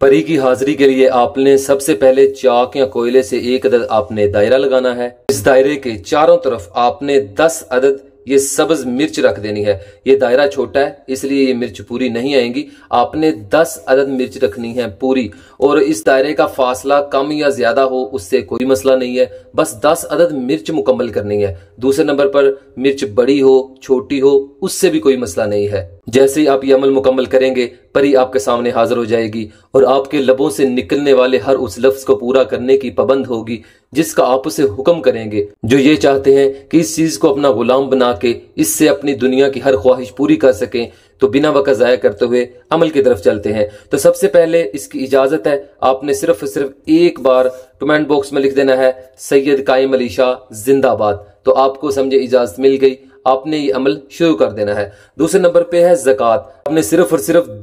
परी की हाजिरी के लिए आपने सबसे पहले चाक या कोयले से एक अदद आपने दायरा लगाना है। इस दायरे के चारों तरफ आपने 10 अदद ये सब्ज मिर्च रख देनी है। ये दायरा छोटा है इसलिए ये मिर्च पूरी नहीं आएंगी। आपने 10 अदद मिर्च रखनी है पूरी, और इस दायरे का फासला कम या ज्यादा हो उससे कोई मसला नहीं है, बस 10 अदद मिर्च मुकम्मल करनी है। दूसरे नंबर पर मिर्च बड़ी हो छोटी हो उससे भी कोई मसला नहीं है। जैसे ही आप ये अमल मुकम्मल करेंगे परी आपके सामने हाजिर हो जाएगी और आपके लबों से निकलने वाले हर उस लफ्ज को पूरा करने की पाबंद होगी जिसका आप उसे हुक्म करेंगे। जो ये चाहते हैं कि इस चीज को अपना गुलाम बना के इससे अपनी दुनिया की हर ख्वाहिश पूरी कर सकें, तो बिना वक्त जाया करते हुए अमल की तरफ चलते हैं। तो सबसे पहले इसकी इजाजत है, आपने सिर्फ एक बार कमेंट बॉक्स में लिख देना है सैयद कायम अली शाह जिंदाबाद, तो आपको समझे इजाजत मिल गई, आपने ये अमल शुरू कर देना है। दूसरे नंबर पे है ज़कात। आपने सिर्फ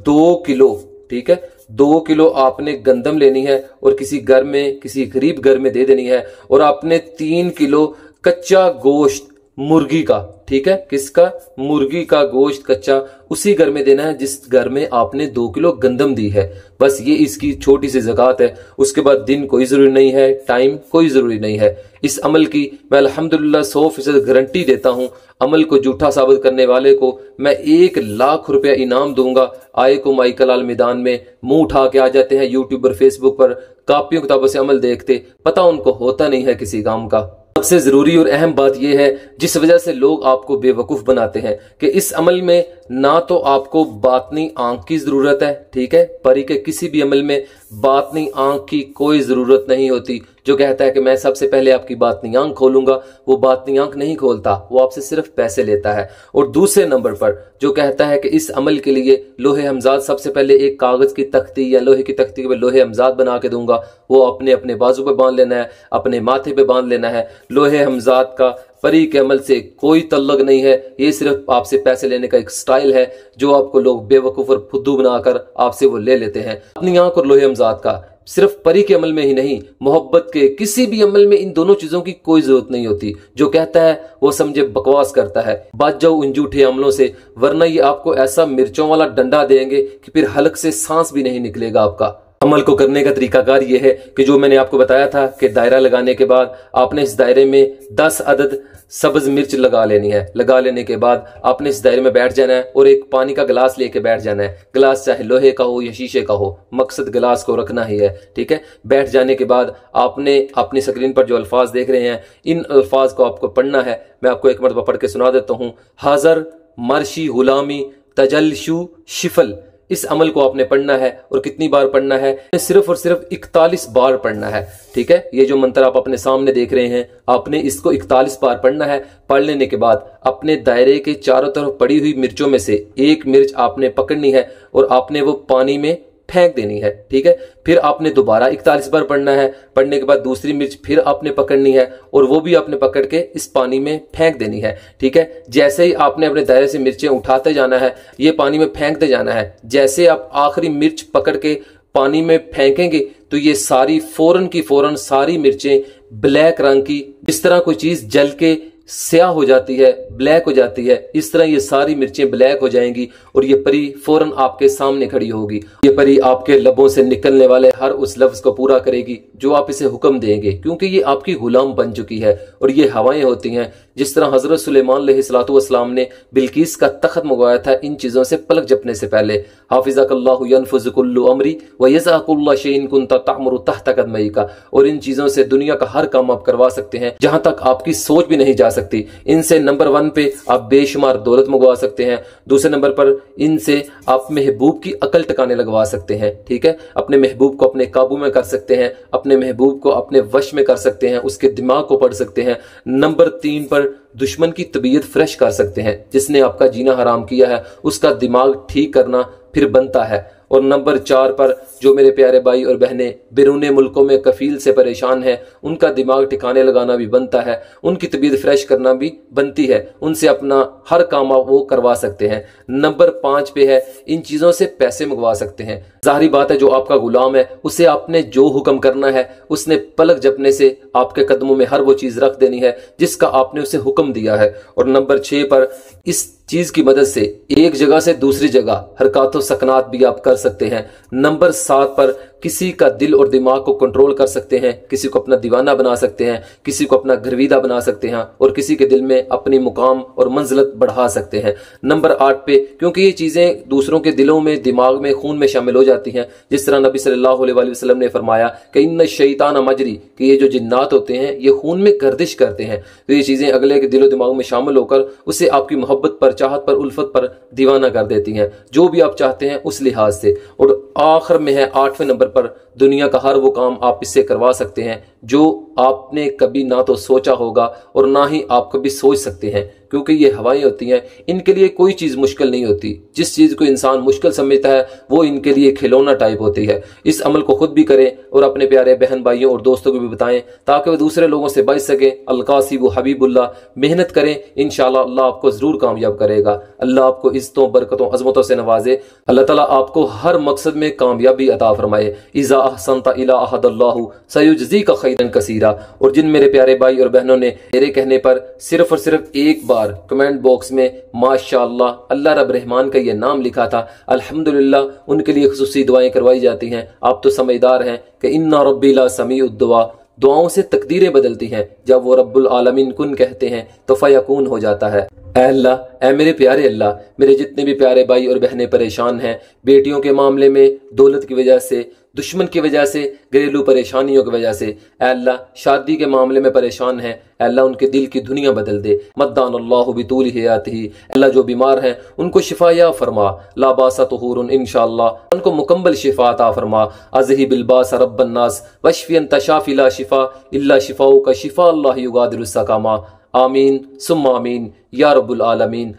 2 किलो, ठीक है, 2 किलो आपने गंदम लेनी है और किसी घर में, किसी गरीब घर में दे देनी है। और आपने 3 किलो कच्चा गोश्त मुर्गी का, ठीक है, किसका, मुर्गी का गोश्त कच्चा उसी घर में देना है जिस घर में आपने 2 किलो गंदम दी है। बस ये इसकी छोटी सी ज़कात है। उसके बाद दिन कोई जरूरी नहीं है, टाइम कोई जरूरी नहीं है। इस अमल की मैं अल्हम्दुलिल्लाह 100% गारंटी देता हूँ। अमल को झूठा साबित करने वाले को मैं 1 लाख रुपया इनाम दूंगा। आए को माई कलाल मैदान में मुंह उठा के आ जाते हैं यूट्यूब पर, फेसबुक पर, कापियों किताबों से अमल देखते, पता उनको होता नहीं है किसी काम का। सबसे जरूरी और अहम बात यह है जिस वजह से लोग आपको बेवकूफ बनाते हैं कि इस अमल में ना तो आपको बातनी आंख की जरूरत है, ठीक है, परी के किसी भी अमल में बातनी आंख की कोई जरूरत नहीं होती। जो कहता है कि मैं सबसे पहले आपकी बातनी आंख खोलूंगा, वो बातनी आंख नहीं खोलता, वो आपसे सिर्फ पैसे लेता है। और दूसरे नंबर पर जो कहता है कि इस अमल के लिए लोहे हमजाद, सबसे पहले एक कागज की तख्ती या लोहे की तख्ती पे लोहे हमजाद बना के दूंगा, वो अपने अपने बाजू पे बांध लेना है, अपने माथे पे बांध लेना है। लोहे हमजाद का परी के अमल से कोई तल्लुक नहीं है, ये सिर्फ आपसे पैसे लेने का एक स्टाइल है जो आपको लोग बेवकूफ और फुद्दू बनाकर आपसे वो ले लेते हैं। अपनी आंख और लोहे हमजाद का सिर्फ परी के अमल में ही नहीं, मोहब्बत के किसी भी अमल में इन दोनों चीजों की कोई जरूरत नहीं होती। जो कहता है वो समझे बकवास करता है। बच जाओ उन झूठे अमलों से, वरना ये आपको ऐसा मिर्चों वाला डंडा देंगे कि फिर हलक से सांस भी नहीं निकलेगा आपका। अमल को करने का तरीकाकार ये है कि जो मैंने आपको बताया था कि दायरा लगाने के बाद आपने इस दायरे में 10 अदद सब्ज मिर्च लगा लेनी है। लगा लेने के बाद आपने इस दायरे में बैठ जाना है और एक पानी का गिलास लेके बैठ जाना है। गिलास चाहे लोहे का हो या शीशे का हो, मकसद गिलास को रखना ही है, ठीक है। बैठ जाने के बाद आपने अपनी स्क्रीन पर जो अल्फाज देख रहे हैं इन अल्फाज को आपको पढ़ना है। मैं आपको एक मरतबा पढ़ के सुना देता हूँ। हाजर मर्शी गुलामी तजलशु शिफल, इस अमल को आपने पढ़ना है। और कितनी बार पढ़ना है? सिर्फ और सिर्फ 41 बार पढ़ना है, ठीक है। ये जो मंत्र आप अपने सामने देख रहे हैं, आपने इसको 41 बार पढ़ना है। पढ़ लेने के बाद अपने दायरे के चारों तरफ पड़ी हुई मिर्चों में से एक मिर्च आपने पकड़नी है और आपने वो पानी में फेंक देनी है, ठीक है। फिर आपने दोबारा 41 बार पढ़ना है। पढ़ने के बाद दूसरी मिर्च फिर आपने पकड़नी है और वो भी आपने पकड़ के इस पानी में फेंक देनी है, ठीक है। जैसे ही आपने अपने दायरे से मिर्चें उठाते जाना है, ये पानी में फेंकते जाना है। जैसे आप आखिरी मिर्च पकड़ के पानी में फेंकेंगे तो ये सारी फौरन की फौरन सारी मिर्चें ब्लैक रंग की, जिस तरह कोई चीज जल के स्याह हो जाती है, ब्लैक हो जाती है, इस तरह ये सारी मिर्चें ब्लैक हो जाएंगी और ये परी फौरन आपके सामने खड़ी होगी। ये परी आपके लबों से निकलने वाले हर उस लफ्ज को पूरा करेगी जो आप इसे हुक्म देंगे, क्योंकि ये आपकी गुलाम बन चुकी है। और ये हवाएं होती हैं, जिस तरह हजरत सुलेमान अलैहिस्सलाम ने बिल्किस का तख्त मंगवाया था इन चीजों से पलक झपकने से पहले। हाफिज़कल्लाहु यनफुज़ु कुल्लु अमरी व यज़अ कुल्ला शैइन कुन्ता तअमुरु तहत क़दमैका, और इन चीजों से दुनिया का हर काम आप करवा सकते हैं जहां तक आपकी सोच भी नहीं जा सकती। इनसे नंबर 1 पे आप बेशुमार दौलत मंगवा सकते हैं। दूसरे नंबर पर इनसे आप महबूब की अकल टकाने लगवा सकते हैं, ठीक है। अपने महबूब को अपने काबू में कर सकते हैं, अपने महबूब को अपने वश में कर सकते हैं, उसके दिमाग को पढ़ सकते हैं। नंबर 3 पर दुश्मन की तबीयत फ्रेश कर सकते हैं। जिसने आपका जीना हराम किया है उसका दिमाग ठीक करना फिर बनता है। और नंबर 4 पर जो मेरे प्यारे भाई और बहनें बिरूने मुल्कों में कफील से परेशान हैं, उनका दिमाग ठिकाने लगाना भी बनता है, उनकी तबीयत फ्रेश करना भी बनती है, उनसे अपना हर काम आप वो करवा सकते हैं। नंबर 5 पे है इन चीजों से पैसे मंगवा सकते हैं। जाहिर बात है जो आपका गुलाम है उसे आपने जो हुक्म करना है उसने पलक झपकने से आपके कदमों में हर वो चीज रख देनी है जिसका आपने उसे हुक्म दिया है। और नंबर 6 पर इस चीज की मदद से एक जगह से दूसरी जगह हरकत व सकनात भी आप कर सकते हैं। नंबर 7 पर किसी का दिल और दिमाग को कंट्रोल कर सकते हैं, किसी को अपना दीवाना बना सकते हैं, किसी को अपना घरवीदा बना सकते हैं और किसी के दिल में अपनी मुकाम और मंजिलत बढ़ा सकते हैं। नंबर 8 पे, क्योंकि ये चीजें दूसरों के दिलों में, दिमाग में, खून में शामिल हो जाती हैं, जिस तरह नबी सल्लल्लाहु अलैहि वसल्लम ने फरमाया कि इन्न शैतान मजरी, कि ये जो जिन्नात होते हैं ये खून में गर्दिश करते हैं। तो ये चीजें अगले के दिलो दिमाग में शामिल होकर उसे आपकी मोहब्बत पर, चाहत पर, उल्फत पर दीवाना कर देती हैं, जो भी आप चाहते हैं उस लिहाज से। और आखिर में है 8वें नंबर पर, दुनिया का हर वो काम आप इससे करवा सकते हैं जो आपने कभी ना तो सोचा होगा और ना ही आप कभी सोच सकते हैं, क्योंकि ये हवाएं होती हैं, इनके लिए कोई चीज मुश्किल नहीं होती। जिस चीज को इंसान मुश्किल समझता है वो इनके लिए खिलौना टाइप होती है। इस अमल को खुद भी करें और अपने प्यारे बहन भाइयों और दोस्तों को भी बताएं, ताकि वो दूसरे लोगों से बच सके। अलकासी वो हबीबुल्लाह, मेहनत करें, इंशाअल्लाह अल्लाह आपको जरूर कामयाब करेगा। अल्लाह आपको इज्जतों, बरकतों, अजमतों से नवाजे। अल्लाह ताला आपको हर मकसद में कामयाबी अता फरमाए। इज़ा अहसनता इला अहदल्लाहु सयुजज़ीका खैरन कसीरा। और जिन मेरे प्यारे भाई और बहनों ने मेरे कहने पर सिर्फ और सिर्फ एक बार कमेंट बॉक्स में माशाअल्लाह अल्लाह रब रहमान का ये नाम लिखा था, अल्हम्दुलिल्लाह, उनके लिए खुसूसी दुआएं करवाई जाती हैं। आप तो समझदार हैं कि इन्ना रब्बी ला समीउद दुआ, दुआओं से तकदीरें बदलती हैं। जब वो रब्बुल आलमीन कुन कहते हैं तो फयकून हो जाता है। ऐ अल्लाह, ऐ मेरे प्यारे अल्लाह, मेरे जितने भी प्यारे भाई और बहनें परेशान हैं, बेटियों के मामले में, दौलत की वजह से, दुश्मन की वजह से, घरेलू परेशानियों की वजह से, ऐ अल्लाह शादी के मामले में परेशान हैं, अल्लाह उनके दिल की दुनिया बदल दे। मद्दान अल्लाह बितूल हयातिही, अल्लाह जो बीमार हैं उनको शिफा या फरमा। ला बासा तुहूरुन इंशाअल्लाह, उनको मुकम्मल शिफा अता फरमा। अज़ही बिल बास रब्बन नास वशफी अंता शाफी ला शिफा इल्ला शिफाउ का शिफा अल्लाह युगादिरु सकामा। आमीन सुम्मा आमीन या रब्बुल आलमीन।